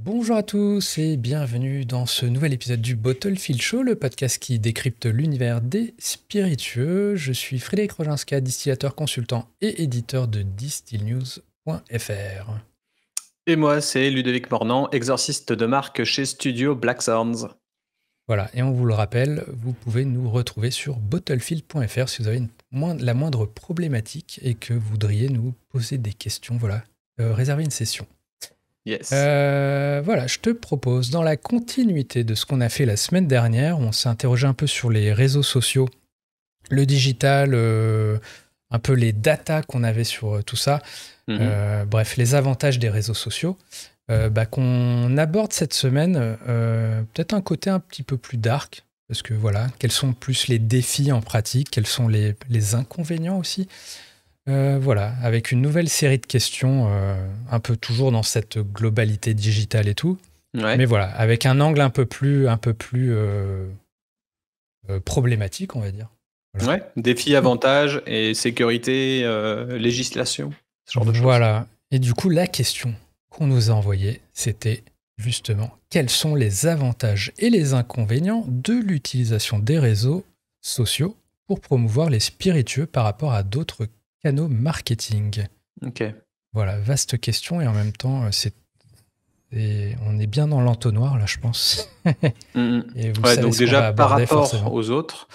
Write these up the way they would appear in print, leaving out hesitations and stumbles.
Bonjour à tous et bienvenue dans ce nouvel épisode du Bottlefield Show, le podcast qui décrypte l'univers des spiritueux. Je suis Frédéric Roginska, distillateur consultant et éditeur de distillnews.fr. Et moi, c'est Ludovic Mornan, exorciste de marque chez Studio Blackthorns. Voilà, et on vous le rappelle, vous pouvez nous retrouver sur bottlefield.fr si vous avez la moindre problématique et que vous voudriez nous poser des questions. Voilà, réservez une session. Yes. Voilà, je te propose, dans la continuité de ce qu'on a fait la semaine dernière, on s'est interrogé un peu sur les réseaux sociaux, le digital, un peu les datas qu'on avait sur tout ça, bref, les avantages des réseaux sociaux, qu'on aborde cette semaine, peut-être un côté un petit peu plus dark, parce que voilà, quels sont plus les défis en pratique, quels sont les inconvénients aussi. Voilà, avec une nouvelle série de questions, un peu toujours dans cette globalité digitale et tout. Ouais. Mais voilà, avec un angle un peu plus problématique, on va dire. Voilà. Ouais, défis, avantages et sécurité, législation, ce genre de choses. Voilà. Et du coup, la question qu'on nous a envoyée, c'était justement quels sont les avantages et les inconvénients de l'utilisation des réseaux sociaux pour promouvoir les spiritueux par rapport à d'autres canaux marketing. Ok. Voilà, vaste question et en même temps, on est bien dans l'entonnoir là, je pense. Et vous savez donc ce qu'on déjà va par aborder, rapport forcément. aux autres,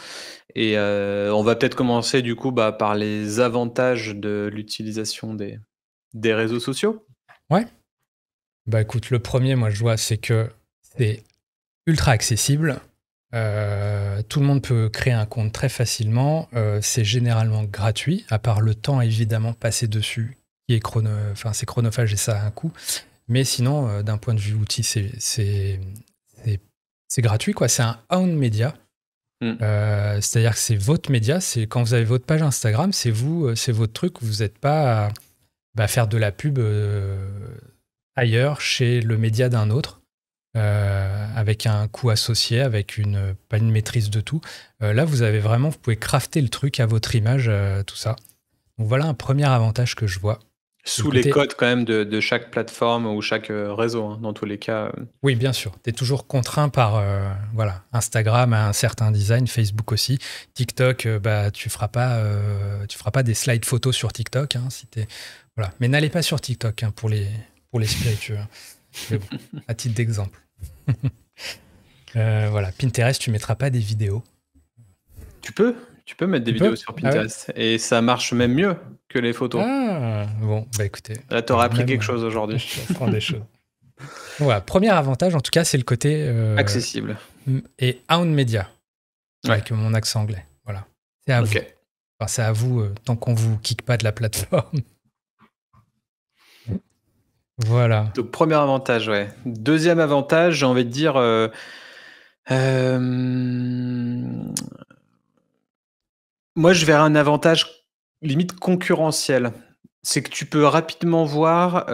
et on va peut-être commencer du coup par les avantages de l'utilisation des réseaux sociaux. Ouais. Bah écoute, le premier, moi je vois, c'est que c'est ultra accessible. Tout le monde peut créer un compte très facilement. C'est généralement gratuit, à part le temps évidemment passé dessus, qui est c'est chronophage et ça a un coût. Mais sinon, d'un point de vue outil, c'est gratuit, quoi. C'est un own media. C'est-à-dire que c'est votre média. C'est quand vous avez votre page Instagram, c'est vous, c'est votre truc. Vous n'êtes pas à faire de la pub ailleurs, chez le média d'un autre. Avec un coût associé, avec pas une maîtrise de tout. Là, vous pouvez crafter le truc à votre image, tout ça. Donc voilà un premier avantage que je vois. Sous les codes quand même de chaque plateforme ou chaque réseau, hein, dans tous les cas. Oui, bien sûr. Tu es toujours contraint par Instagram a un certain design, Facebook aussi. TikTok, tu feras pas des slides photos sur TikTok. Hein, voilà. Mais n'allez pas sur TikTok, hein, pour les spiritueux. Hein. Mais bon, à titre d'exemple. Voilà, Pinterest, tu mettras pas des vidéos. Tu peux mettre des vidéos sur Pinterest, ah ouais, et ça marche même mieux que les photos. Ah, bon, écoutez. Là, t'auras appris quelque chose aujourd'hui. Je prends des choses. Voilà, premier avantage, en tout cas, c'est le côté accessible. Et own media, avec mon accent anglais. Voilà, c'est à vous. Enfin, c'est à vous, tant qu'on vous kick pas de la plateforme. Voilà. Donc, premier avantage, ouais. Deuxième avantage, j'ai envie de dire... moi, je verrais un avantage limite concurrentiel. C'est que tu peux rapidement voir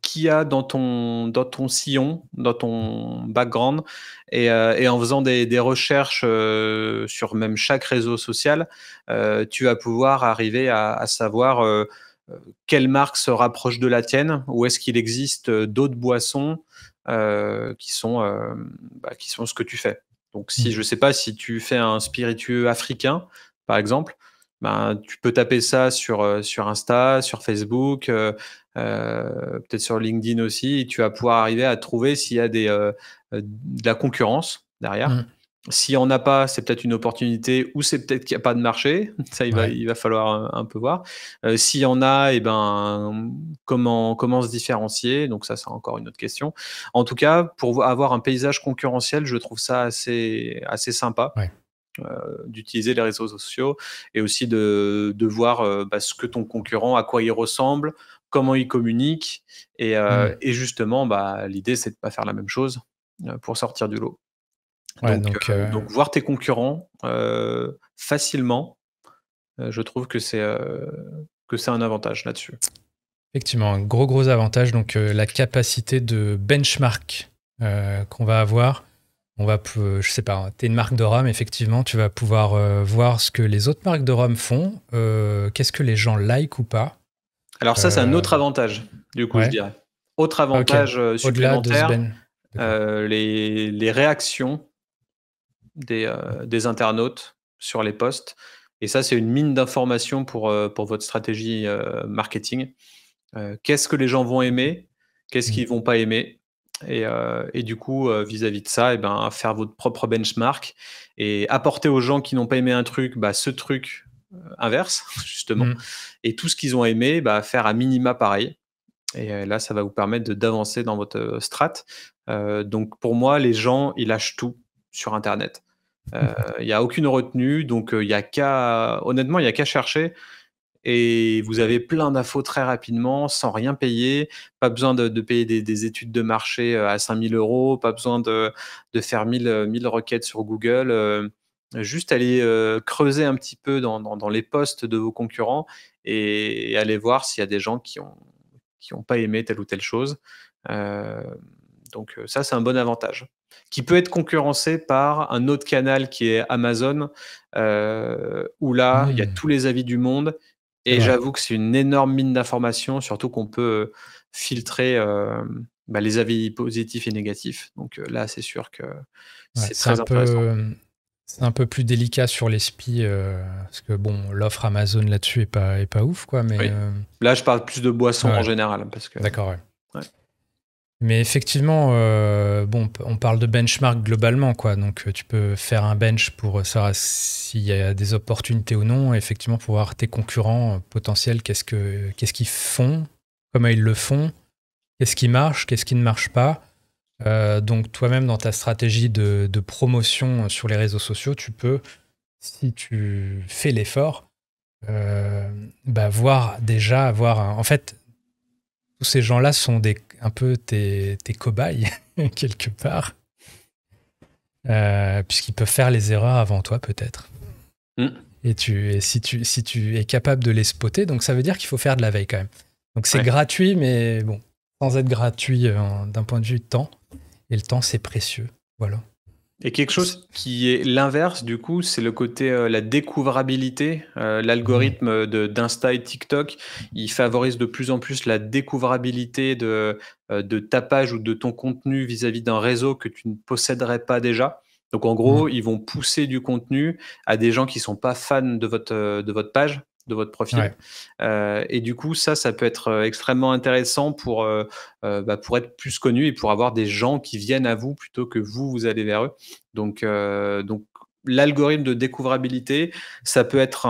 qui y a dans ton sillon, dans ton background, et en faisant des recherches sur même chaque réseau social, tu vas pouvoir arriver à savoir quelle marque se rapproche de la tienne, ou est-ce qu'il existe d'autres boissons qui sont ce que tu fais. Donc, si je sais pas, si tu fais un spiritueux africain, par exemple, tu peux taper ça sur Insta, sur Facebook, peut-être sur LinkedIn aussi, et tu vas pouvoir arriver à trouver s'il y a de la concurrence derrière. S'il n'y en a pas, c'est peut-être une opportunité, ou c'est peut-être qu'il n'y a pas de marché. Ça, il va falloir un peu voir. S'il y en a, comment se différencier? Donc ça, c'est encore une autre question. En tout cas, pour avoir un paysage concurrentiel, je trouve ça assez sympa. Ouais. D'utiliser les réseaux sociaux, et aussi de voir ce que ton concurrent, à quoi il ressemble, comment il communique, et justement, l'idée, c'est de ne pas faire la même chose pour sortir du lot. Ouais, donc voir tes concurrents facilement, je trouve que c'est un avantage là-dessus. Effectivement, un gros avantage, donc la capacité de benchmark qu'on va avoir. Je sais pas, t'es une marque de rhum, effectivement, tu vas pouvoir voir ce que les autres marques de rhum font, qu'est-ce que les gens like ou pas. Alors ça, c'est un autre avantage, du coup, je dirais. Autre Ah, OK. avantage, Au-delà de ce supplémentaire, d'accord. les réactions des internautes sur les posts et ça, c'est une mine d'informations pour votre stratégie, marketing. Qu'est-ce que les gens vont aimer? Qu'est-ce Mmh. qu'ils vont pas aimer? Et du coup, vis-à-vis de ça et ben, faire votre propre benchmark et apporter aux gens qui n'ont pas aimé un truc, bah, ce truc, inverse justement Mmh. et tout ce qu'ils ont aimé, bah, faire à minima pareil et là, ça va vous permettre d'avancer dans votre, strat. Donc pour moi, les gens, ils lâchent tout sur internet. Il y a aucune retenue donc il y a qu'à honnêtement, il y a qu'à chercher et vous avez plein d'infos très rapidement, sans rien payer. Pas besoin de payer des études de marché, à 5 000 €, pas besoin de faire 1000 requêtes sur Google, juste aller, creuser un petit peu dans les posts de vos concurrents et aller voir s'il y a des gens qui ont pas aimé telle ou telle chose. Heu, donc ça, c'est un bon avantage. Qui peut être concurrencé par un autre canal qui est Amazon, où là, il y a Mmh. tous les avis du monde C'est et vrai. j'avoue que c'est une énorme mine d'informations, surtout qu'on peut, filtrer, bah, les avis positifs et négatifs. Donc là, c'est sûr que Ouais, c'est très intéressant. c'est un peu plus délicat sur les SPI, parce que bon, l'offre Amazon là-dessus est pas ouf quoi, mais, Oui. Là, je parle plus de boissons en ouais, général parce que d'accord, ouais. ouais. Mais effectivement, bon, on parle de benchmark globalement, quoi. Donc, tu peux faire un bench pour savoir s'il y a des opportunités ou non. Effectivement, pour voir tes concurrents potentiels, qu'est-ce qu'ils font, comment ils le font, qu'est-ce qui marche, qu'est-ce qui ne marche pas. Donc, toi-même, dans ta stratégie de promotion sur les réseaux sociaux, tu peux, si tu fais l'effort, bah, en fait, tous ces gens-là sont un peu tes cobayes, quelque part, puisqu'ils peuvent faire les erreurs avant toi, peut-être. Mmh. Et si tu es capable de les spotter, donc ça veut dire qu'il faut faire de la veille quand même. Donc c'est Ouais. gratuit, mais bon, sans être gratuit d'un point de vue temps. Et le temps, c'est précieux. Voilà. Et quelque chose qui est l'inverse du coup, c'est le côté, la découvrabilité. Mhm. L'algorithme d'Insta et TikTok, il favorise de plus en plus la découvrabilité de ta page ou de ton contenu vis-à-vis d'un réseau que tu ne posséderais pas déjà. Donc en Mhm. gros, ils vont pousser du contenu à des gens qui sont pas fans de votre page, de votre profil. Ouais. Et du coup, ça peut être, extrêmement intéressant bah, pour être plus connu et pour avoir des gens qui viennent à vous plutôt que vous allez vers eux. Donc l'algorithme de découvrabilité, ça peut être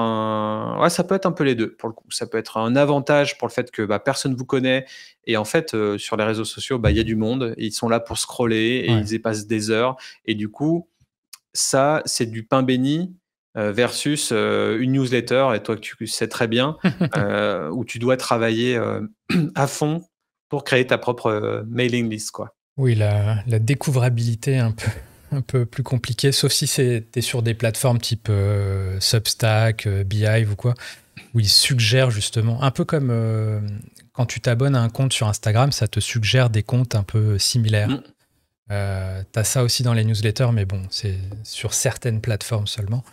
ça peut être un peu les 2 pour le coup. Ça peut être un avantage pour le fait que, bah, personne vous connaît et en fait, sur les réseaux sociaux, bah, il y a du monde et ils sont là pour scroller et Ouais. ils y passent des heures et du coup, ça, c'est du pain béni, versus, une newsletter et toi, tu sais très bien, où tu dois travailler, à fond pour créer ta propre, mailing list, quoi. Oui, la découvrabilité est un peu plus compliquée, sauf si t'es sur des plateformes type Substack, Beehive ou quoi, où ils suggèrent justement, un peu comme quand tu t'abonnes à un compte sur Instagram, ça te suggère des comptes un peu similaires. Mmh. T'as ça aussi dans les newsletters, mais bon, c'est sur certaines plateformes seulement.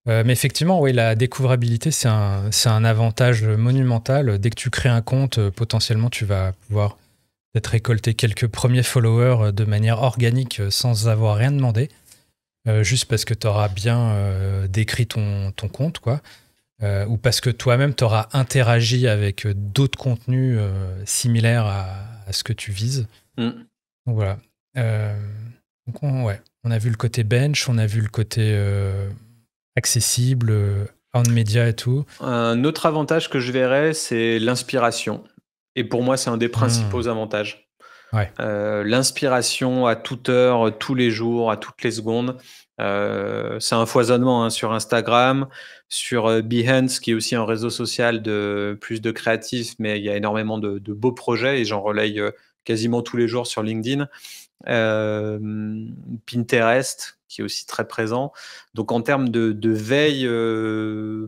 Mais effectivement, oui, la découvrabilité, c'est un avantage monumental. Dès que tu crées un compte, potentiellement, tu vas pouvoir peut-être récolter quelques premiers followers de manière organique sans avoir rien demandé, juste parce que tu auras bien décrit ton compte, quoi. Ou parce que toi-même, tu auras interagi avec d'autres contenus similaires à ce que tu vises. Mmh. Donc voilà. Euh, donc ouais, on a vu le côté bench, on a vu le côté accessible, earned media et tout. Un autre avantage que je verrais, c'est l'inspiration et pour moi, c'est un des Hmm. principaux avantages. Ouais. L'inspiration à toute heure, tous les jours, à toutes les secondes, c'est un foisonnement, hein, sur Instagram, sur, Behance qui est aussi un réseau social de plus de créatifs, mais il y a énormément de beaux projets et j'en relaye, quasiment tous les jours sur LinkedIn. Pinterest qui est aussi très présent. Donc en termes de veille,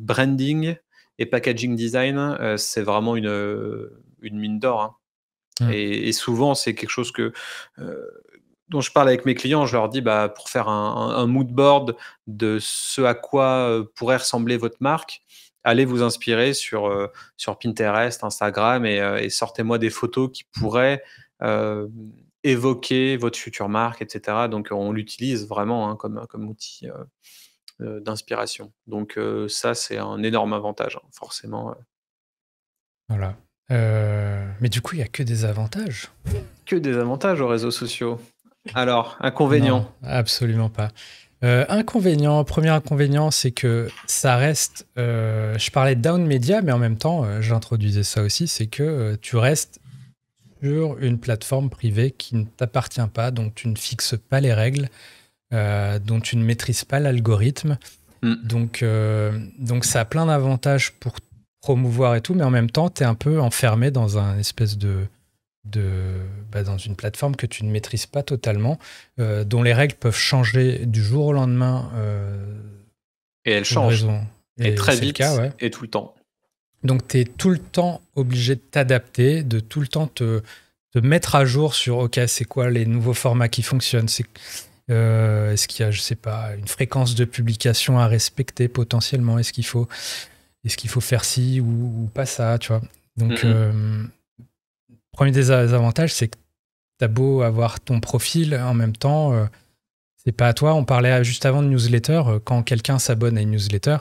branding et packaging design, c'est vraiment une mine d'or, hein. Hmm. Et souvent, c'est quelque chose dont je parle avec mes clients. Je leur dis, bah, pour faire un mood board de ce à quoi, pourrait ressembler votre marque, allez vous inspirer sur Pinterest, Instagram et sortez-moi des photos qui pourraient, évoquer votre future marque, etc. Donc, on l'utilise vraiment hein, comme outil d'inspiration. Donc, ça, c'est un énorme avantage, hein, forcément. Voilà. Mais du coup, il n'y a que des avantages. Que des avantages aux réseaux sociaux. Alors, Non, inconvénients. absolument pas. Premier inconvénient, c'est que ça reste. Je parlais de down media, mais en même temps, j'introduisais ça aussi, c'est que tu restes sur une plateforme privée qui ne t'appartient pas, dont tu ne fixes pas les règles, dont tu ne maîtrises pas l'algorithme. Donc ça a plein d'avantages pour promouvoir et tout, mais en même temps, tu es un peu enfermé dans un espèce dans une plateforme que tu ne maîtrises pas totalement, dont les règles peuvent changer du jour au lendemain. Et elles changent. Et très vite, cas, ouais. et tout le temps. Donc, tu es tout le temps obligé de t'adapter, de tout le temps te mettre à jour sur, OK, c'est quoi les nouveaux formats qui fonctionnent, est-ce qu'il y a, je sais pas, une fréquence de publication à respecter potentiellement, est-ce qu'il faut faire ci ou pas ça, tu vois. Donc, premier des avantages, c'est que tu as beau avoir ton profil, en même temps, c'est pas à toi. On parlait juste avant de newsletter. Quand quelqu'un s'abonne à une newsletter,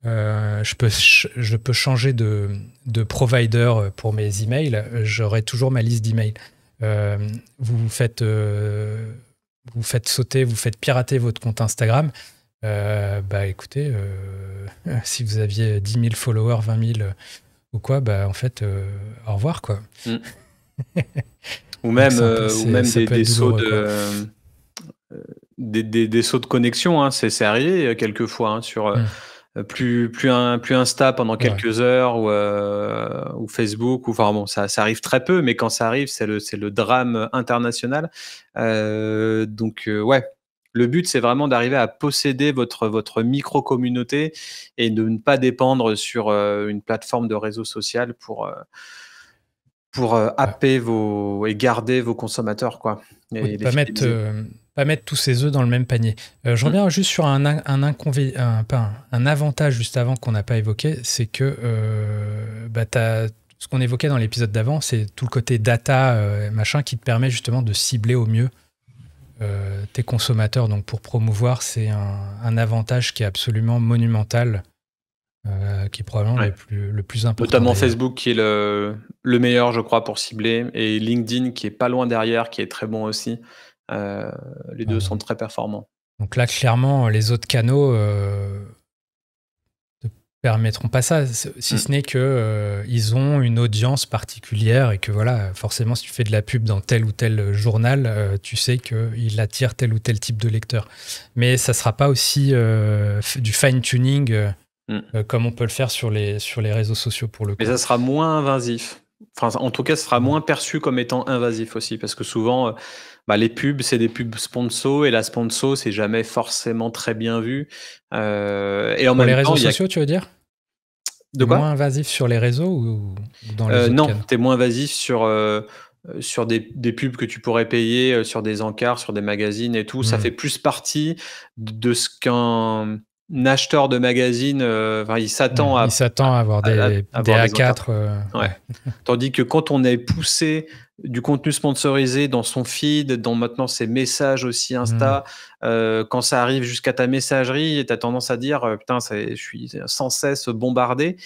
je peux changer de provider pour mes emails. J'aurai toujours ma liste d'emails. Vous faites sauter, vous faites pirater votre compte Instagram. Écoutez, si vous aviez 10 000 followers, 20 000 ou quoi, en fait, au revoir, quoi. Ou même des sauts des sauts de connexion, hein, c'est arrivé quelquefois hein, sur plus Insta pendant quelques heures ou Facebook, enfin bon, ça arrive très peu, mais quand ça arrive, c'est le drame international. Donc ouais, le but c'est vraiment d'arriver à posséder votre micro-communauté et de ne pas dépendre sur une plateforme de réseau social pour happer et garder vos consommateurs, quoi. Et pas mettre tous ses œufs dans le même panier. Je reviens juste sur un avantage juste avant qu'on n'a pas évoqué, c'est que ce qu'on évoquait dans l'épisode d'avant, c'est tout le côté data machin qui te permet justement de cibler au mieux tes consommateurs. Donc pour promouvoir, c'est un avantage qui est absolument monumental. Qui est probablement le plus important. Notamment Facebook qui est le meilleur, je crois, pour cibler, et LinkedIn qui est pas loin derrière, qui est très bon aussi. Les deux sont très performants. Donc là, clairement, les autres canaux ne permettront pas ça, si ce n'est qu'ils ont une audience particulière et que voilà, forcément, si tu fais de la pub dans tel ou tel journal, tu sais qu'il attire tel ou tel type de lecteur. Mais ça ne sera pas aussi du fine-tuning comme on peut le faire sur les réseaux sociaux pour le coup. Mais ça sera moins invasif. Enfin, en tout cas, ça sera moins perçu comme étant invasif aussi, parce que souvent, les pubs, c'est des pubs sponsors, et la sponsor, c'est jamais forcément très bien vu. Et en pour même les réseaux temps, sociaux, tu veux dire? De quoi? Moins invasif sur les réseaux ou dans les autres non, canaux? t'es moins invasif sur des pubs que tu pourrais payer, sur des encarts, sur des magazines et tout. Ça fait plus partie de ce qu'un acheteur de magazine, il s'attend à avoir des A4. Ouais. Tandis que quand on est poussé du contenu sponsorisé dans son feed, dans maintenant ses messages aussi Insta, quand ça arrive jusqu'à ta messagerie, tu as tendance à dire putain, je suis sans cesse bombardé.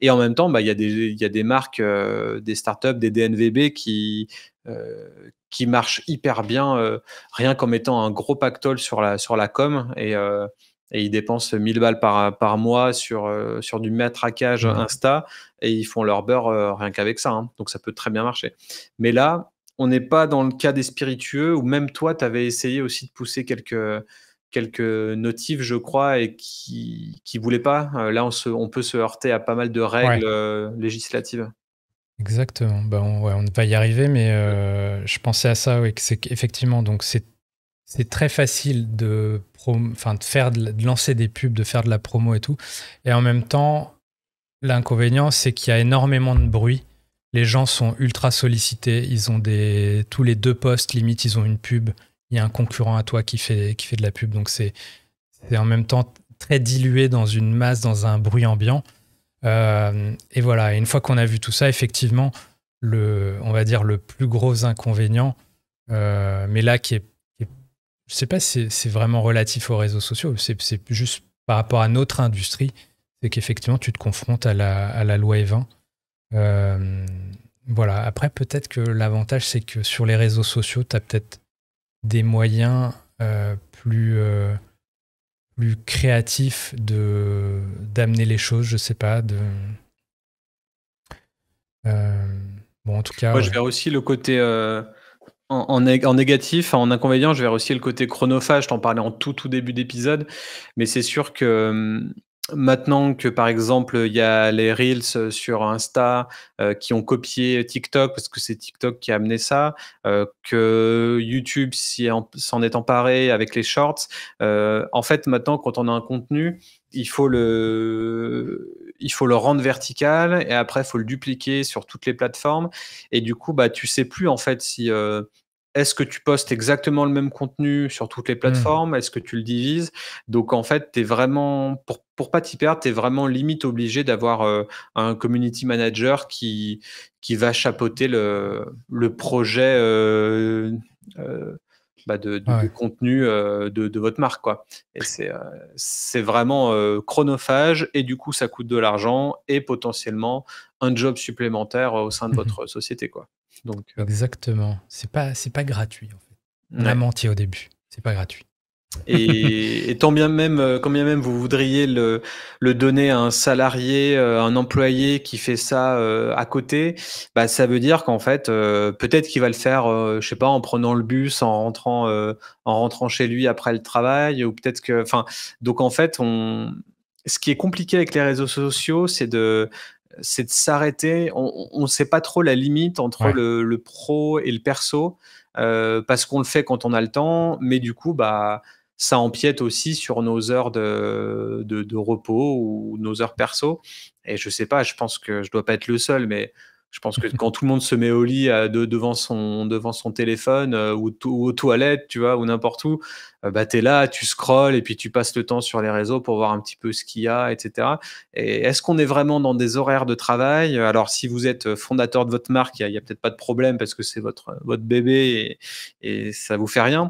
Et en même temps, il y a des marques, des startups, des DNVB qui marchent hyper bien, rien qu'en mettant un gros pactole sur la com, et ils dépensent 1000 balles par mois sur du matraquage Insta, et ils font leur beurre rien qu'avec ça. Hein. Donc ça peut très bien marcher. Mais là, on n'est pas dans le cas des spiritueux, où même toi, tu avais essayé aussi de pousser quelques notifs, je crois, et qui voulaient pas. Là, on peut se heurter à pas mal de règles législatives. Exactement. On va y arriver, mais je pensais à ça, que c'est qu'effectivement, donc c'est très facile de lancer des pubs, de faire de la promo et tout. Et en même temps, l'inconvénient, c'est qu'il y a énormément de bruit. Les gens sont ultra sollicités. Ils ont tous les 2 posts, limite, ils ont une pub. Il y a un concurrent à toi qui fait de la pub. Donc, c'est en même temps très dilué dans une masse, dans un bruit ambiant. Et voilà, et une fois qu'on a vu tout ça, effectivement, on va dire, le plus gros inconvénient, mais là, je sais pas si c'est vraiment relatif aux réseaux sociaux, c'est juste par rapport à notre industrie, c'est qu'effectivement, tu te confrontes à la loi Evin. Euh, voilà. Après, peut-être que l'avantage, c'est que sur les réseaux sociaux, tu as peut-être des moyens plus créatifs d'amener les choses, je sais pas. Euh, bon, en tout cas, Moi, je ouais. verrais aussi le côté, en négatif, en inconvénient, je verrais aussi le côté chronophage. Je t'en parlais en tout début d'épisode, mais c'est sûr que, maintenant que, par exemple, il y a les reels, sur Insta, qui ont copié TikTok, parce que c'est TikTok qui a amené ça, que YouTube s'en est emparé avec les shorts. En fait, maintenant, quand on a un contenu, il faut le rendre vertical et après, il faut le dupliquer sur toutes les plateformes et du coup, bah, tu sais plus, en fait, si, est-ce que tu postes exactement le même contenu sur toutes les Hmm. plateformes? Est-ce que tu le divises? Donc en fait, tu es vraiment pour pas t'y perdre, tu es vraiment limite obligé d'avoir, un community manager qui va chapeauter le projet, bah, de Ouais. contenu, de votre marque, quoi et c'est vraiment, chronophage et du coup, ça coûte de l'argent et potentiellement un job supplémentaire, au sein de votre société, quoi. Donc Exactement. C'est pas gratuit, en fait. On a ouais. menti au début. C'est pas gratuit. Et tant bien même, quand bien même vous voudriez le donner à un salarié, un employé qui fait ça, à côté, bah, ça veut dire qu'en fait, peut-être qu'il va le faire, je sais pas, en prenant le bus, en rentrant chez lui après le travail ou peut-être que enfin, donc en fait, ce qui est compliqué avec les réseaux sociaux, c'est de s'arrêter. On sait pas trop la limite entre Ouais. le pro et le perso, parce qu'on le fait quand on a le temps, mais du coup, bah, ça empiète aussi sur nos heures de repos ou nos heures perso et je sais pas, je pense que je dois pas être le seul, mais je pense que quand tout le monde se met au lit devant son téléphone, ou aux toilettes, tu vois? Ou n'importe où, bah, tu es là, tu scrolles et puis tu passes le temps sur les réseaux pour voir un petit peu ce qu'il y a et cetera et est-ce qu'on est vraiment dans des horaires de travail? Alors si vous êtes fondateur de votre marque, il y a peut-être pas de problème parce que c'est votre bébé et ça vous fait rien.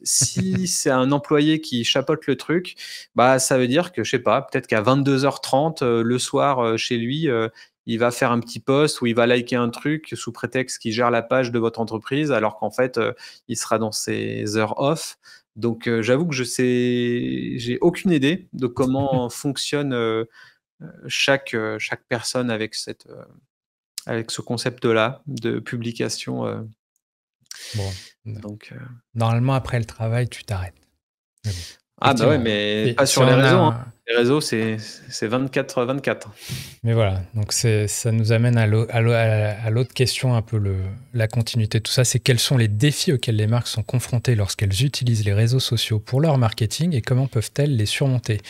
Si c'est un employé qui chapeaute le truc, bah, ça veut dire que, je sais pas, peut-être qu'à 22h30, le soir, chez lui, il va faire un petit post ou il va liker un truc sous prétexte qu'il gère la page de votre entreprise, alors qu'en fait, il sera dans ses heures off. Donc, j'avoue que j'ai aucune idée de comment fonctionne, chaque personne avec ce concept-là de publication, Bon. donc, Normalement, après le travail, tu t'arrêtes. Mais bon, ah bah, ouais, effectivement. mais Et pas si sur les on réseaux, hein. a. Les réseaux, c'est 24/24. Mais voilà, donc ça nous amène à l'autre question, un peu la continuité de tout ça, c'est quels sont les défis auxquels les marques sont confrontées lorsqu'elles utilisent les réseaux sociaux pour leur marketing et comment peuvent-elles les surmonter?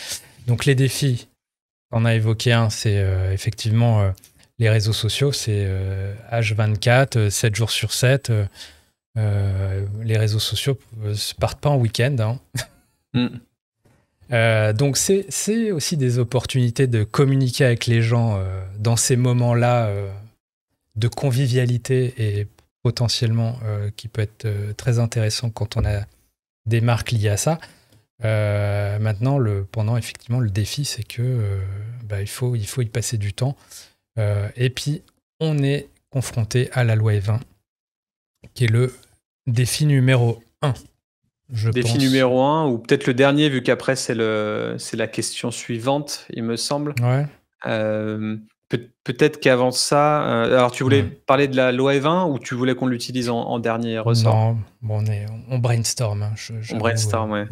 Donc les défis, on a évoqué un, c'est effectivement les réseaux sociaux, c'est H24, 7 jours sur 7. Les réseaux sociaux ne partent pas en week-end, hein. Mmh. Donc c'est aussi des opportunités de communiquer avec les gens dans ces moments-là de convivialité et potentiellement qui peut être très intéressant quand on a des marques liées à ça. Maintenant, pendant effectivement le défi, c'est que il faut y passer du temps. Et puis on est confronté à la loi Evin, qui est le défi numéro 1, je Défi pense. numéro 1 ou peut-être le dernier vu qu'après c'est la question suivante, il me semble. Ouais. Peut-être qu'avant ça, alors tu voulais Hmm. parler de la loi E20 ou tu voulais qu'on l'utilise en dernier ressort? Non, bon, on brainstorm, hein, On j'avoue. brainstorm, ouais.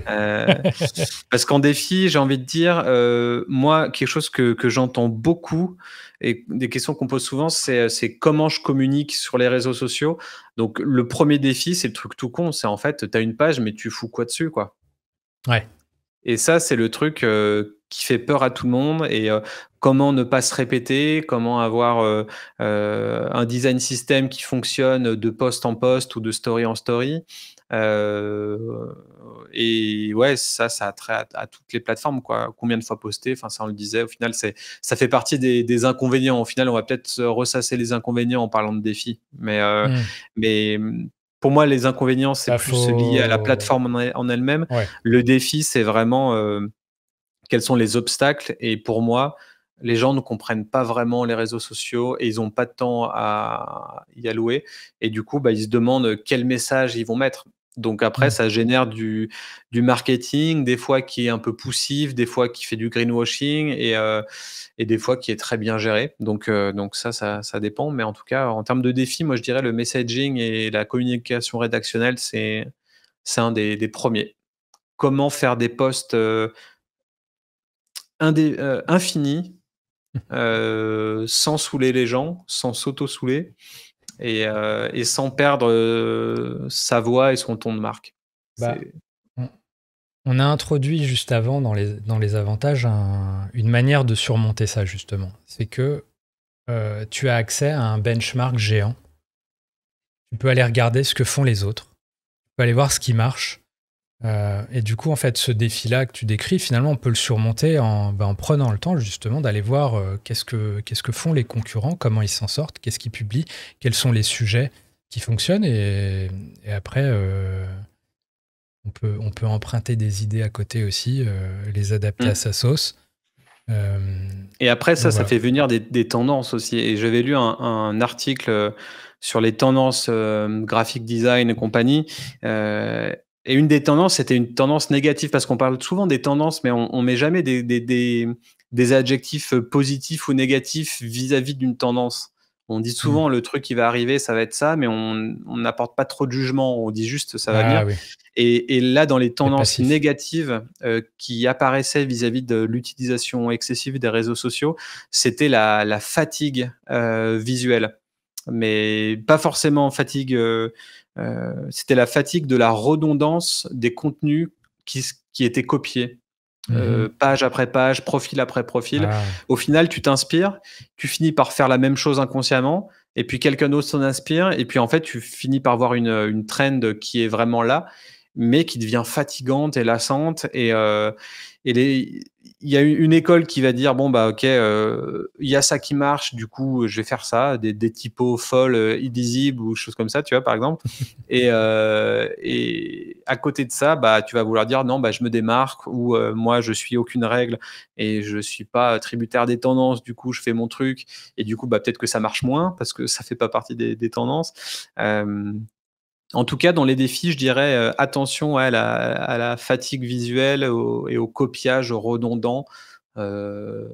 Heu, Parce qu'en défi, j'ai envie de dire, moi, quelque chose que j'entends beaucoup et des questions qu'on pose souvent, c'est comment je communique sur les réseaux sociaux. Donc le premier défi, c'est le truc tout con, c'est en fait, tu as une page, mais tu fous quoi dessus, quoi? Ouais. Et ça, c'est le truc, qui fait peur à tout le monde et comment ne pas se répéter, comment avoir, un design system qui fonctionne de post en post ou de story en story. Et ouais, ça a trait à toutes les plateformes, quoi. Combien de fois poster, enfin ça on le disait, au final ça fait partie des inconvénients. Au final, on va peut-être ressasser les inconvénients en parlant de défis. Mais pour moi, les inconvénients, c'est Bah, plus lié à la faut... plateforme en elle-même. Ouais. Le défi, c'est vraiment quels sont les obstacles. Et pour moi, les gens ne comprennent pas vraiment les réseaux sociaux et ils n'ont pas de temps à y allouer. Et du coup, ils se demandent quel message ils vont mettre. Donc après, Mm. ça génère du marketing, des fois qui est un peu poussif, des fois qui fait du greenwashing et des fois qui est très bien géré. Donc ça dépend. Mais en tout cas, en termes de défis, moi je dirais le messaging et la communication rédactionnelle, c'est un des premiers. Comment faire des posts infinis, sans saouler les gens, sans s'auto-saouler et sans perdre sa voix et son ton de marque. Bah, C'est on a introduit juste avant dans les avantages une manière de surmonter ça justement. C'est que tu as accès à un benchmark géant. Tu peux aller regarder ce que font les autres. Tu peux aller voir ce qui marche. Et du coup, en fait, ce défi-là que tu décris, finalement, on peut le surmonter en prenant le temps justement d'aller voir qu'est-ce que font les concurrents, comment ils s'en sortent, qu'est-ce qu'ils publient, quels sont les sujets qui fonctionnent. Et après, on peut emprunter des idées à côté aussi, les adapter à mmh. sa sauce. Euh, Et après donc ça voilà. fait venir des tendances aussi. Et j'avais lu un article sur les tendances graphic design et compagnie. Et une des tendances, c'était une tendance négative parce qu'on parle souvent des tendances, mais on met jamais des adjectifs positifs ou négatifs vis-à-vis d'une tendance. On dit Hmm. souvent le truc qui va arriver, ça va être ça, mais on n'apporte pas trop de jugement. On dit juste ça va Ah venir. oui, Et là, dans les c'est tendances passif. négatives qui apparaissaient vis-à-vis de l'utilisation excessive des réseaux sociaux, c'était la fatigue visuelle. Mais pas forcément fatigue, c'était la fatigue de la redondance des contenus qui étaient copiés. Mhm. Page après page, profil après profil. Ah, Au final, tu t'inspires, tu finis par faire la même chose inconsciemment, et puis quelqu'un d'autre s'en inspire, et puis en fait, tu finis par voir une trend qui est vraiment là, mais qui devient fatigante et lassante. Il y a une école qui va dire bon bah ok, il y a ça qui marche, du coup je vais faire ça, des typos folles, illisibles ou choses comme ça, tu vois par exemple. Et à côté de ça, tu vas vouloir dire non, je me démarque ou moi je suis aucune règle et je suis pas tributaire des tendances. Du coup, je fais mon truc et du coup, peut-être que ça marche moins parce que ça fait pas partie des tendances. En tout cas, dans les défis, je dirais attention à la fatigue visuelle et au copiage redondant euh,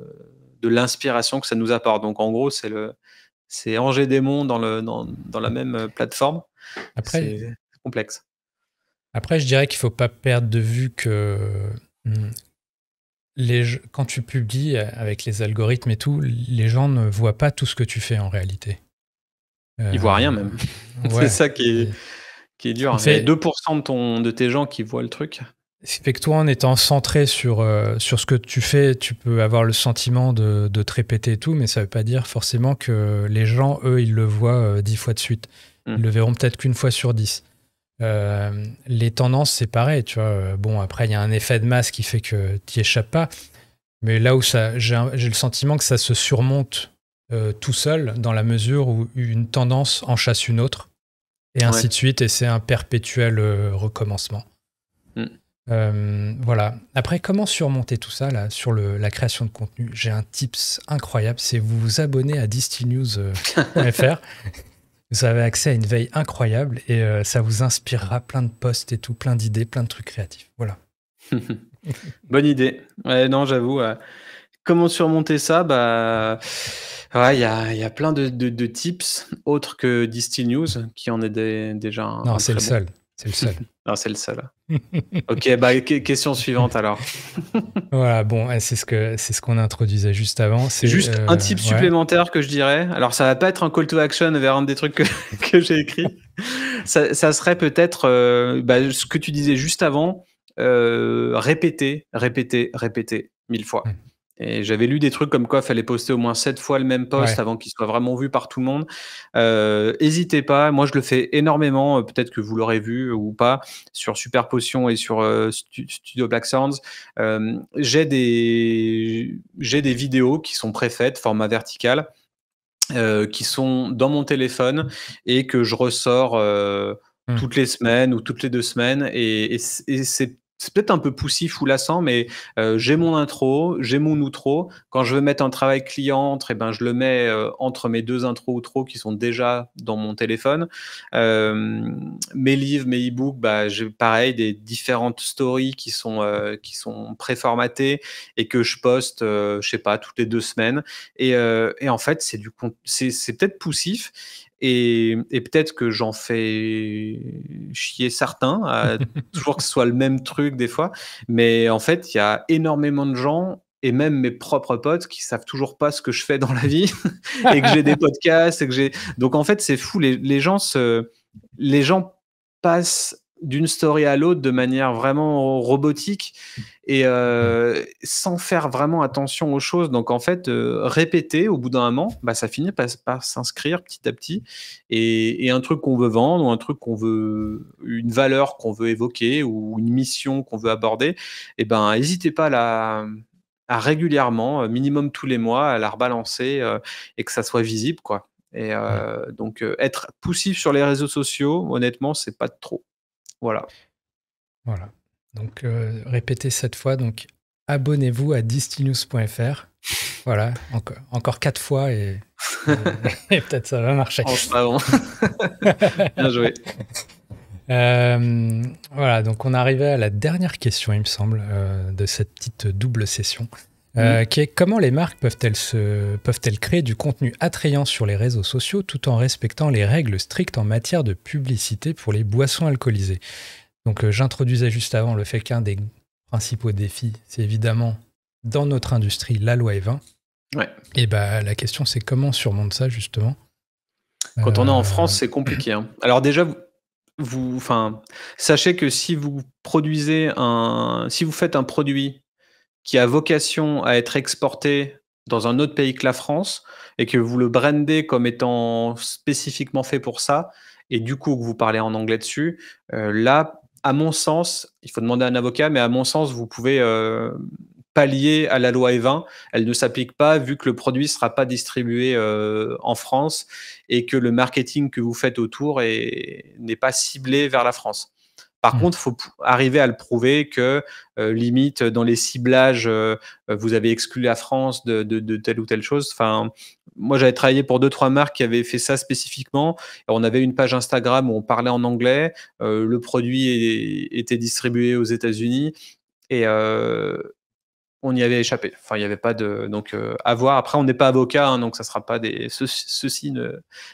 de l'inspiration que ça nous apporte. Donc, en gros, c'est Angers Démon dans la même plateforme. Après, C'est complexe. après, je dirais qu'il faut pas perdre de vue que hmm, quand tu publies avec les algorithmes et tout, les gens ne voient pas tout ce que tu fais en réalité. Ils voient rien Euh, même. C'est ouais. ça qui est dur. Il Il y a fait, 2% de tes gens qui voient le truc. ce qui fait que toi, en étant centré sur ce que tu fais, tu peux avoir le sentiment de te répéter et tout, mais ça veut pas dire forcément que les gens, eux, ils le voient 10 fois de suite. Ils Mm. le verront peut-être qu'une fois sur 10. Les tendances, c'est pareil, tu vois. Bon, après, il y a un effet de masse qui fait que tu n'y échappes pas. Mais là où j'ai le sentiment que ça se surmonte tout seul, dans la mesure où une tendance en chasse une autre, et Ouais. ainsi de suite, et c'est un perpétuel recommencement. Mm. Voilà. Après, comment surmonter tout ça là, sur la création de contenu? J'ai un tips incroyable, c'est vous vous abonner à distinews.fr. Vous avez accès à une veille incroyable et ça vous inspirera plein de posts et tout, plein d'idées, plein de trucs créatifs. Voilà. Bonne idée. Ouais, non, j'avoue. Comment surmonter ça? Ouais, il y a plein de tips autres que Disti News, qui en est déjà Non, un c'est le très bon. seul. C'est le seul. Non, c'est le seul. Ok, question suivante alors. Voilà, bon, c'est ce qu'on introduisait juste avant. C'est Juste un tip ouais. supplémentaire que je dirais. Alors, ça va pas être un call to action vers un des trucs que j'ai écrit. Ça serait peut-être ce que tu disais juste avant. Répéter 1000 fois. Et j'avais lu des trucs comme quoi il fallait poster au moins 7 fois le même post Ouais. avant qu'il soit vraiment vu par tout le monde. Hésitez pas, moi je le fais énormément, peut-être que vous l'aurez vu ou pas, sur Super Potion et sur Studio Black Sounds. J'ai des vidéos qui sont préfaites, format vertical, qui sont dans mon téléphone et que je ressors Hmm. toutes les semaines ou toutes les 2 semaines. Et c'est peut-être un peu poussif ou lassant, mais j'ai mon intro, j'ai mon outro. Quand je veux mettre un travail client, eh ben, je le mets entre mes 2 intros qui sont déjà dans mon téléphone. Mes livres, mes e-books, bah, j'ai pareil des différentes stories qui sont préformatées et que je poste, je sais pas, toutes les 2 semaines. Et en fait, c'est peut-être poussif et peut-être que j'en fais chier certains, à toujours que ce soit le même truc des fois. Mais en fait, il y a énormément de gens et même mes propres potes qui savent toujours pas ce que je fais dans la vie et que j'ai des podcasts et que j'ai donc en fait, c'est fou. Les gens passent d'une story à l'autre de manière vraiment robotique et Hmm. sans faire vraiment attention aux choses. Donc en fait, répéter au bout d'un moment, bah, ça finit par s'inscrire petit à petit et un truc qu'on veut vendre ou un truc qu'on veut une valeur qu'on veut évoquer ou une mission qu'on veut aborder et ben, hésitez pas à régulièrement, minimum tous les mois, à la rebalancer, et que ça soit visible, quoi. Et Hmm. donc être poussif sur les réseaux sociaux, honnêtement, c'est pas de trop. Voilà. Voilà. Donc, répétez cette fois. Donc, abonnez-vous à distinews.fr. Voilà, encore 4 fois et, et peut-être ça va marcher. En savant. Bien joué. Voilà, donc on est arrivé à la dernière question, il me semble, de cette petite double session, Mmh. qui est comment les marques peuvent-elles créer du contenu attrayant sur les réseaux sociaux tout en respectant les règles strictes en matière de publicité pour les boissons alcoolisées. Donc j'introduisais juste avant le fait qu'un des principaux défis, c'est évidemment dans notre industrie la loi E20. Ouais. Et bah la question c'est comment on surmonte ça justement. Quand on est en Euh, France, c'est compliqué, hein. Alors déjà, enfin, sachez que si vous faites un produit qui a vocation à être exporté dans un autre pays que la France et que vous le brandez comme étant spécifiquement fait pour ça et du coup que vous parlez en anglais dessus, là, à mon sens, il faut demander à un avocat, mais à mon sens, vous pouvez, pallier à la loi E20. Elle ne s'applique pas vu que le produit ne sera pas distribué, en France et que le marketing que vous faites autour n'est pas ciblé vers la France. Par hmm. contre, il faut arriver à le prouver que limite dans les ciblages, vous avez exclu la France de telle ou telle chose. Enfin, moi, j'avais travaillé pour 2-3 marques qui avaient fait ça spécifiquement. Et on avait une page Instagram où on parlait en anglais. Le produit était distribué aux États-Unis et on y avait échappé. Enfin, il n'y avait pas de donc à voir. Après, on n'est pas avocat, hein, donc ça sera pas ceci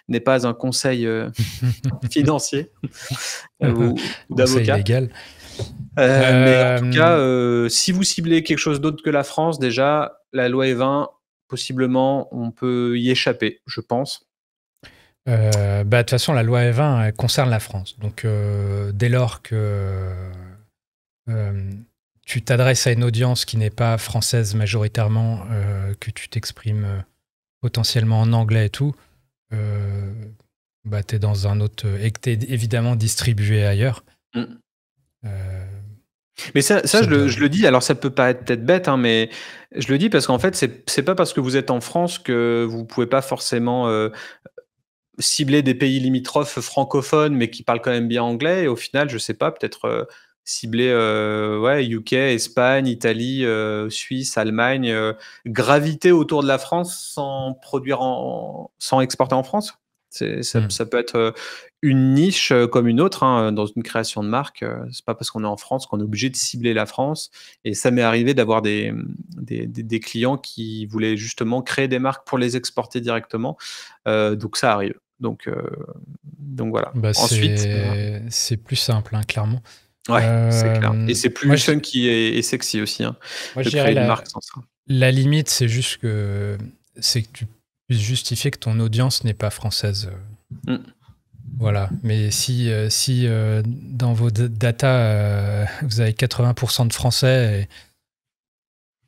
n'est pas un conseil financier ou Conseil d'avocat. légal. Mais en tout cas, Euh, si vous ciblez quelque chose d'autre que la France, déjà, la loi E20, possiblement, on peut y échapper, je pense. bah, de toute façon, la loi E20 elle concerne la France. Donc, dès lors que tu t'adresses à une audience qui n'est pas française majoritairement, que tu t'exprimes potentiellement en anglais et tout, bah, tu es dans un autre. Et que tu es évidemment distribué ailleurs. Mmh. Euh, Mais ça ça doit. je le dis, alors ça peut paraître peut-être bête, hein, mais je le dis parce qu'en fait, c'est pas parce que vous êtes en France que vous pouvez pas forcément, cibler des pays limitrophes francophones, mais qui parlent quand même bien anglais et au final, je sais pas, peut-être, cibler, ouais, UK, Espagne, Italie, Suisse, Allemagne, graviter autour de la France sans exporter en France. Hmm. Ça peut être, une niche, comme une autre, hein, dans une création de marque, c'est pas parce qu'on est en France qu'on est obligé de cibler la France et ça m'est arrivé d'avoir des clients qui voulaient justement créer des marques pour les exporter directement, donc ça arrive. Donc voilà. Bah, Ensuite, c'est plus simple, hein, clairement. ouais, c'est clair et c'est Moi, plus funky et sexy aussi, hein, je de dirais créer une marque sans ça. la limite, c'est que tu puisses justifier que ton audience n'est pas française. Mmh. Voilà. Mais si dans vos data, vous avez 80% de Français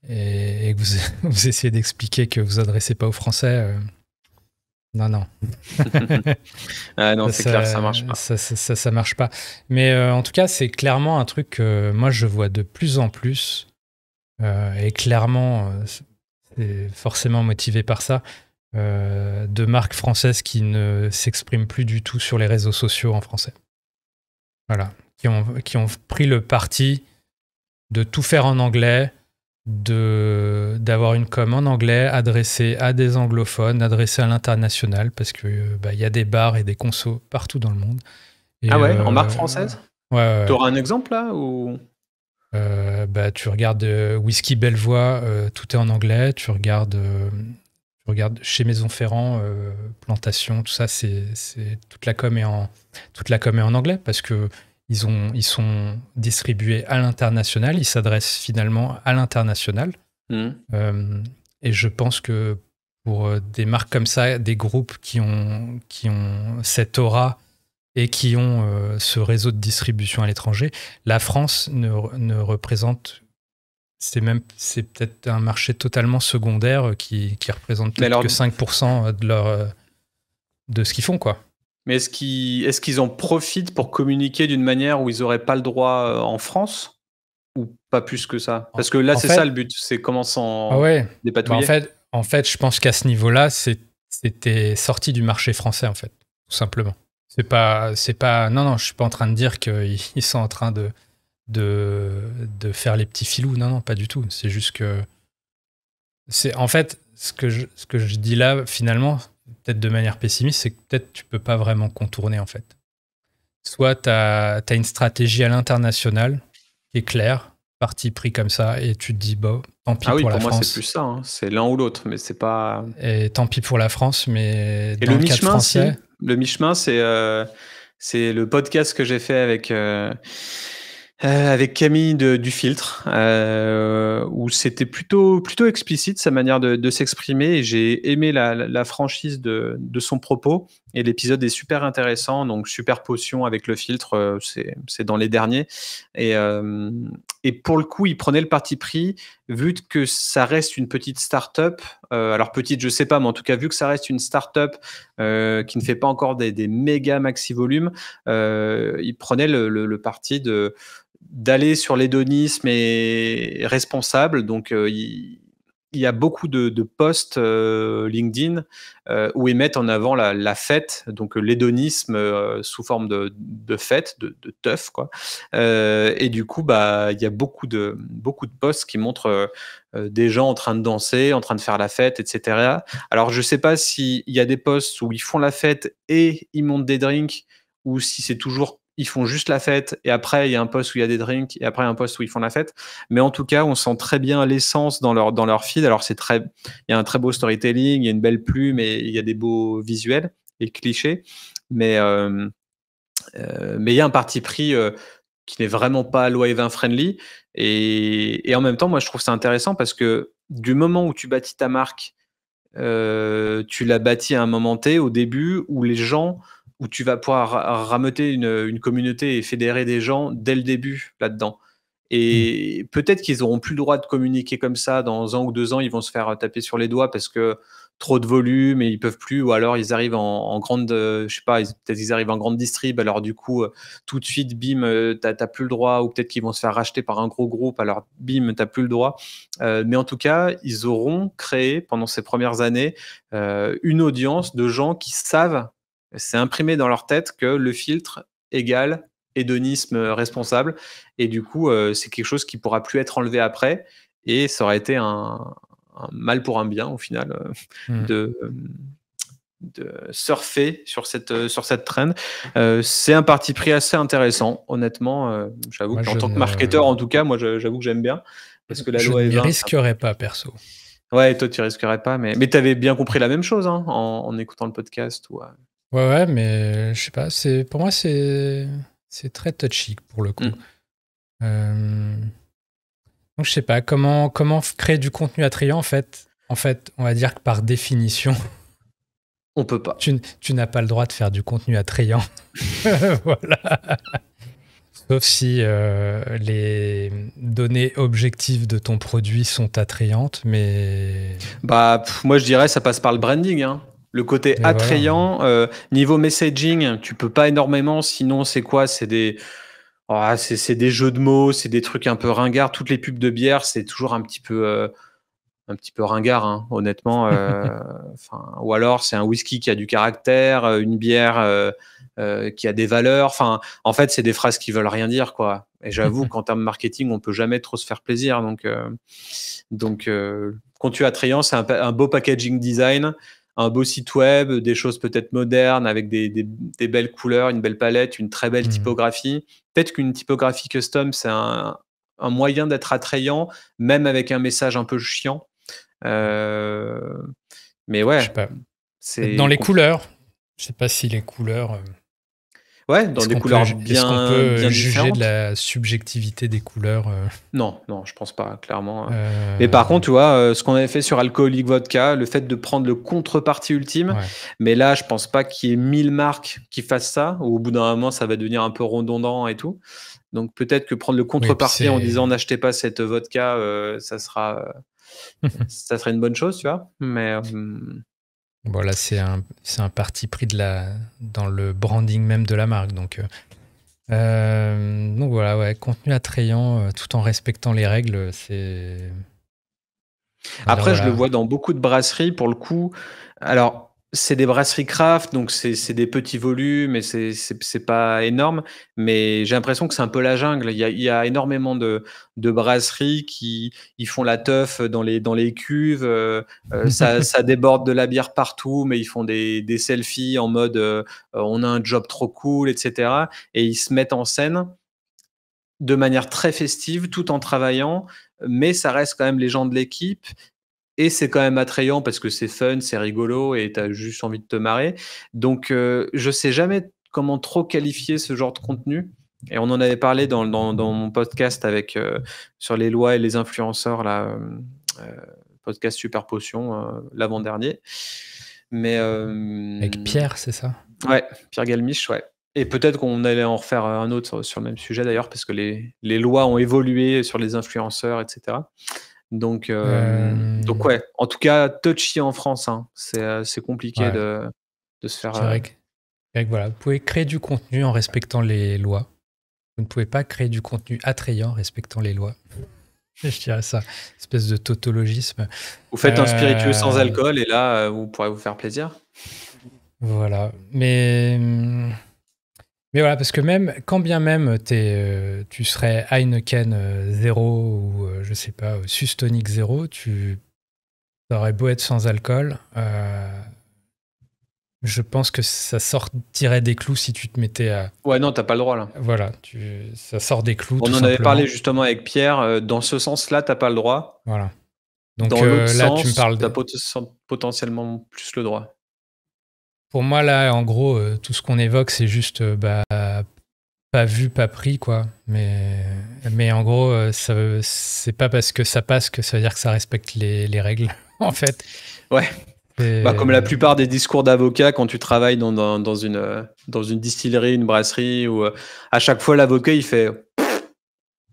et que vous, vous essayez d'expliquer que vous adressez pas aux Français, non. Ah non, c'est clair, ça marche pas. Ça marche pas. Mais en tout cas, c'est clairement un truc que moi je vois de plus en plus, et clairement, c'est forcément motivé par ça, de marques françaises qui ne s'expriment plus du tout sur les réseaux sociaux en français. Voilà. Qui ont pris le parti de tout faire en anglais, d'avoir une com en anglais adressée à des anglophones, adressée à l'international, parce que y a des bars et des consos partout dans le monde. Et, Ah ouais, en marque française? Ouais. T'auras un exemple là ou... Tu regardes Whisky Bellevoix, tout est en anglais. Tu regardes chez Maison Ferrand, Plantation, tout ça, c'est toute la com est en anglais parce que ils sont distribués à l'international. Ils s'adressent finalement à l'international. Et je pense que pour des marques comme ça, des groupes qui ont cette aura et qui ont ce réseau de distribution à l'étranger, la France ne représente... C'est peut-être un marché totalement secondaire qui représente peut-être que 5% de ce qu'ils font, quoi. Mais est-ce qu'ils en profitent pour communiquer d'une manière où ils n'auraient pas le droit en France? Ou pas plus que ça? Parce que là, c'est ça le but, c'est comment s'en dépatouiller. En fait, je pense qu'à ce niveau-là, c'était sorti du marché français, en fait, tout simplement. C'est pas... Non, je suis pas en train de dire qu'ils sont en train de faire les petits filous. Non, pas du tout. C'est juste que... En fait, ce que je dis là, finalement, peut-être de manière pessimiste, c'est que peut-être tu peux pas vraiment contourner, en fait. Soit tu as une stratégie à l'international qui est claire, parti pris comme ça, et tu te dis, bon, tant pis pour la France. Pour moi, c'est plus ça. Hein. C'est l'un ou l'autre, mais c'est pas... Et tant pis pour la France, mais et dans le le cas français... Le mi-chemin, c'est le podcast que j'ai fait avec Camille du Filtre, où c'était plutôt explicite sa manière de s'exprimer, et j'ai aimé la franchise de son propos, et l'épisode est super intéressant. Donc Super Potion avec le filtre, c'est dans les derniers, et pour le coup il prenait le parti pris, vu que ça reste une petite start-up, alors petite je sais pas, mais en tout cas vu que ça reste une start-up qui ne fait pas encore des méga maxi volumes, il prenait le parti d'aller sur l'hédonisme et responsable. Donc, il y a beaucoup de posts LinkedIn où ils mettent en avant la fête, donc l'hédonisme sous forme de fête, de teuf, quoi. Et du coup, il y a beaucoup de posts qui montrent des gens en train de danser, en train de faire la fête, etc. Alors, je sais pas s'il y a des posts où ils font la fête et ils montent des drinks, ou si c'est toujours ils font juste la fête, et après il y a un post où il y a des drinks, et après un post où ils font la fête. Mais en tout cas, on sent très bien l'essence dans leur feed. Alors il y a un très beau storytelling, il y a une belle plume, et il y a des beaux visuels et clichés, mais il y a un parti pris qui n'est vraiment pas low-even friendly, et en même temps, moi je trouve ça intéressant parce que du moment où tu bâtis ta marque, tu l'as bâti à un moment T, au début, où tu vas pouvoir rameuter une communauté et fédérer des gens dès le début là-dedans. Et peut-être qu'ils n'auront plus le droit de communiquer comme ça dans 1 ou 2 ans, ils vont se faire taper sur les doigts parce que trop de volume et ils peuvent plus, ou alors ils arrivent en grande, je sais pas, peut-être ils arrivent en grande distrib, alors du coup, tout de suite, bim, t'as plus le droit, ou peut-être qu'ils vont se faire racheter par un gros groupe, alors bim, t'as plus le droit. Mais en tout cas, ils auront créé pendant ces premières années une audience de gens qui savent, c'est imprimé dans leur tête que le filtre égale hédonisme responsable, et du coup, c'est quelque chose qui pourra plus être enlevé après, et ça aurait été un mal pour un bien au final, de surfer sur cette trend. C'est un parti pris assez intéressant, honnêtement. J'avoue qu'en tant que marketeur, en tout cas, moi, j'avoue que j'aime bien, parce que la loi je E20... ne risquerais pas, perso. Ouais, toi, tu risquerais pas, mais tu avais bien compris la même chose, hein, en écoutant le podcast. Ouais, mais je sais pas, pour moi, c'est très touchy pour le coup. Donc, je sais pas, comment créer du contenu attrayant, en fait, on va dire que par définition, on peut pas. Tu n'as pas le droit de faire du contenu attrayant. Voilà. Sauf si les données objectives de ton produit sont attrayantes, mais Bah, moi je dirais ça passe par le branding, hein. Le côté voilà. attrayant, niveau messaging, tu peux pas énormément, sinon c'est quoi? C'est des jeux de mots, c'est des trucs un peu ringards. Toutes les pubs de bière, c'est toujours un petit peu ringard, hein, honnêtement. Enfin, ou alors c'est un whisky qui a du caractère, une bière qui a des valeurs. Enfin, en fait, c'est des phrases qui veulent rien dire, quoi. Et j'avoue qu'en termes marketing, on peut jamais trop se faire plaisir. Donc, contenu attrayant, c'est un beau packaging design, un beau site web, des choses peut-être modernes avec des belles couleurs, une belle palette, une très belle Hmm. typographie. Peut-être qu'une typographie custom, c'est un moyen d'être attrayant, même avec un message un peu chiant. Euh, mais Je sais ouais, pas. Dans c'est les compliqué. couleurs, je sais pas si les couleurs. Ouais, dans des couleurs Est-ce qu'on bien, peut bien juger de différentes. la subjectivité des couleurs Non, non, je pense pas, clairement. Mais par euh, contre, tu vois, ce qu'on avait fait sur Alcoolic Vodka, le fait de prendre le contrepartie ultime, ouais. mais là, je pense pas qu'il y ait 1000 marques qui fassent ça. Au bout d'un moment, ça va devenir un peu redondant et tout. Donc peut-être que prendre le Oui, et puis contrepartie en disant c'est. n'achetez pas cette vodka, ça serait une bonne chose, tu vois. Mais Voilà, c'est un parti pris dans le branding même de la marque. Donc voilà, ouais, contenu attrayant tout en respectant les règles, c'est. On va dire, après, je le voilà. vois dans beaucoup de brasseries, pour le coup. Alors, c'est des brasseries craft, donc c'est des petits volumes et c'est pas énorme, mais j'ai l'impression que c'est un peu la jungle. Il y a énormément de brasseries qui ils font la teuf dans les cuves. Ça déborde de la bière partout, mais ils font des selfies en mode on a un job trop cool, etc. Et ils se mettent en scène de manière très festive, tout en travaillant, mais ça reste quand même les gens de l'équipe et c'est quand même attrayant parce que c'est fun, c'est rigolo et tu as juste envie de te marrer. Donc, je sais jamais comment trop qualifier ce genre de contenu et on en avait parlé dans mon podcast avec, sur les lois et les influenceurs là, podcast Super Potion, l'avant-dernier. Mais, Avec Pierre, c'est ça? ouais, Pierre Galmiche, ouais. Et peut-être qu'on allait en refaire un autre sur le même sujet d'ailleurs parce que les lois ont évolué sur les influenceurs et cetera. Donc Euh, ouais, en tout cas, touchy en France, hein. C'est compliqué ouais, de se je faire. dirais que voilà, vous pouvez créer du contenu en respectant les lois. Vous ne pouvez pas créer du contenu attrayant en respectant les lois. Je dirais ça, espèce de tautologisme. Vous faites un spiritueux sans Euh, alcool et là, vous pourrez vous faire plaisir. voilà. Mais voilà, parce que même, quand bien même tu serais Heineken 0 ou je sais pas, Sustonic 0, tu aurais beau être sans alcool, je pense que ça sortirait des clous si tu te mettais à. Ouais, non, t'as pas le droit là. Voilà, ça sort des clous tout On en avait parlé simplement. justement avec Pierre. Dans ce sens-là, t'as pas le droit. Voilà. Donc Dans l'autre là, tu me sens, parles t'as de. potentiellement plus le droit. Pour moi, là, en gros, tout ce qu'on évoque, c'est juste bah, pas vu, pas pris, quoi. Mais en gros, c'est pas parce que ça passe que ça veut dire que ça respecte les règles, en fait. Ouais. Bah, comme la C'est- plupart des discours d'avocats quand tu travailles dans une distillerie, une brasserie, où à chaque fois l'avocat il fait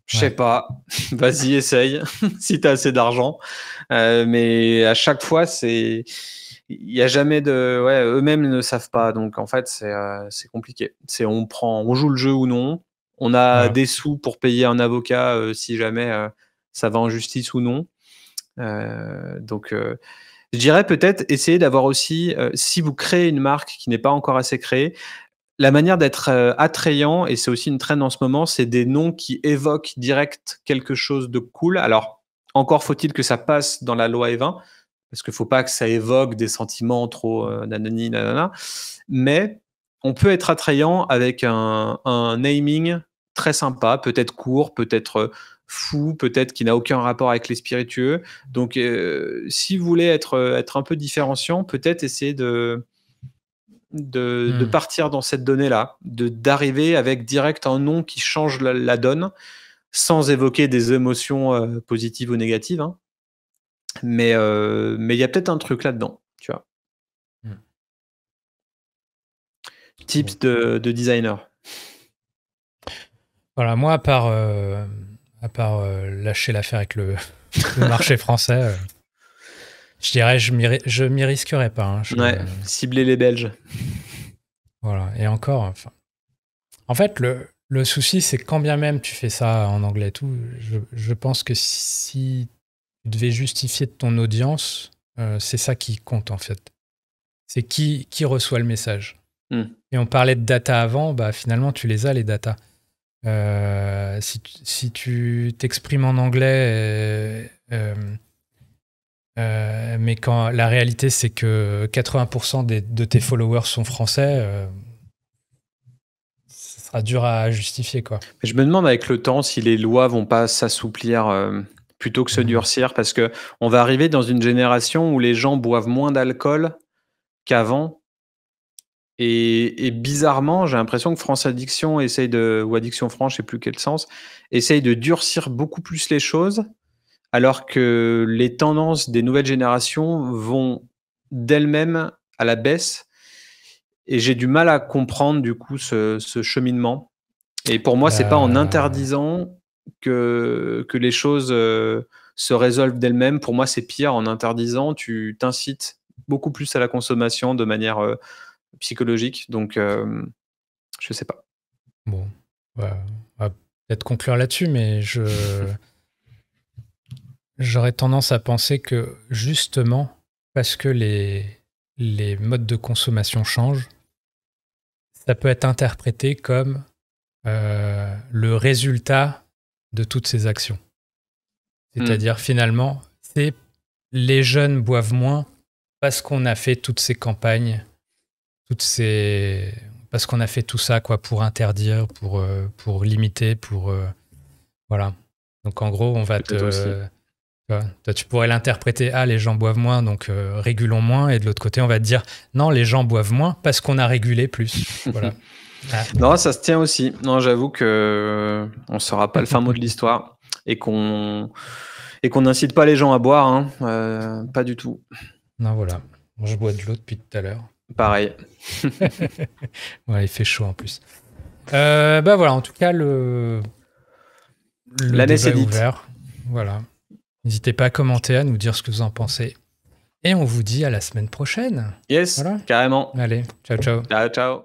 je sais Ouais. pas, vas-y essaye si tu as assez d'argent. Mais à chaque fois il y a jamais de ouais, eux-mêmes ne savent pas donc en fait c'est compliqué. C'est on joue le jeu ou non. On a Voilà. des sous pour payer un avocat si jamais ça va en justice ou non. Donc je dirais peut-être essayer d'avoir aussi, si vous créez une marque qui n'est pas encore assez créée, la manière d'être, attrayant et c'est aussi une trend en ce moment, c'est des noms qui évoquent direct quelque chose de cool. Alors, encore faut-il que ça passe dans la loi Evin, parce qu'il faut pas que ça évoque des sentiments trop, nanani nanana. Mais on peut être attrayant avec un naming très sympa, peut-être court, peut-être, fou, peut-être qui n'a aucun rapport avec les spiritueux. Donc, si vous voulez être un peu différenciant, peut-être essayer de Hmm. partir dans cette donnée-là, d'arriver avec direct un nom qui change la donne, sans évoquer des émotions positives ou négatives, hein. Mais il y a peut-être un truc là-dedans, tu vois. Hmm. Bon. Tips de designer. Voilà, moi, à part lâcher l'affaire avec le marché français, je dirais je m'y risquerais pas. Hein. Ouais, cibler les Belges. Voilà, et encore, enfin. En fait, le souci, c'est que quand bien même tu fais ça en anglais et tout, je pense que si tu devais justifier de ton audience, c'est ça qui compte en fait. C'est qui reçoit le message. Et on parlait de data avant, bah finalement tu les as les data. Si tu t'exprimes en anglais, mais quand la réalité c'est que 80% de tes followers sont français, ce sera dur à justifier quoi. Je me demande avec le temps si les lois vont pas s'assouplir plutôt que se durcir, parce que on va arriver dans une génération où les gens boivent moins d'alcool qu'avant. Et bizarrement, j'ai l'impression que France Addiction ou Addiction France, je sais plus quel sens, essaye de durcir beaucoup plus les choses, alors que les tendances des nouvelles générations vont d'elles-mêmes à la baisse. Et j'ai du mal à comprendre du coup ce cheminement. Et pour moi, c'est pas en interdisant que les choses se résolvent d'elles-mêmes. Pour moi, c'est pire. En interdisant, tu t'incites beaucoup plus à la consommation de manière psychologique. Donc, je sais pas. Bon, on va peut-être conclure là-dessus, mais j'aurais tendance à penser que justement, parce que les modes de consommation changent, ça peut être interprété comme le résultat de toutes ces actions. C'est-à-dire finalement, c'est les jeunes boivent moins parce qu'on a fait toutes ces campagnes, parce qu'on a fait tout ça quoi, pour interdire, pour limiter, voilà. Donc en gros, on va toi, tu pourrais l'interpréter, les gens boivent moins, donc régulons moins. Et de l'autre côté, on va te dire, non, les gens boivent moins parce qu'on a régulé plus. Voilà. Non, ça se tient aussi. Non, j'avoue que on ne saura pas le fin mot de l'histoire et qu'on n'incite pas les gens à boire, hein, pas du tout. Non, voilà. Je bois de l'eau depuis tout à l'heure. Pareil. Ouais, il fait chaud en plus. Bah voilà, en tout cas, le La messe débat est est dite. ouvert. Voilà. N'hésitez pas à commenter, à nous dire ce que vous en pensez. Et on vous dit à la semaine prochaine. Yes, Voilà. carrément. Allez, ciao, ciao. Ciao, ciao.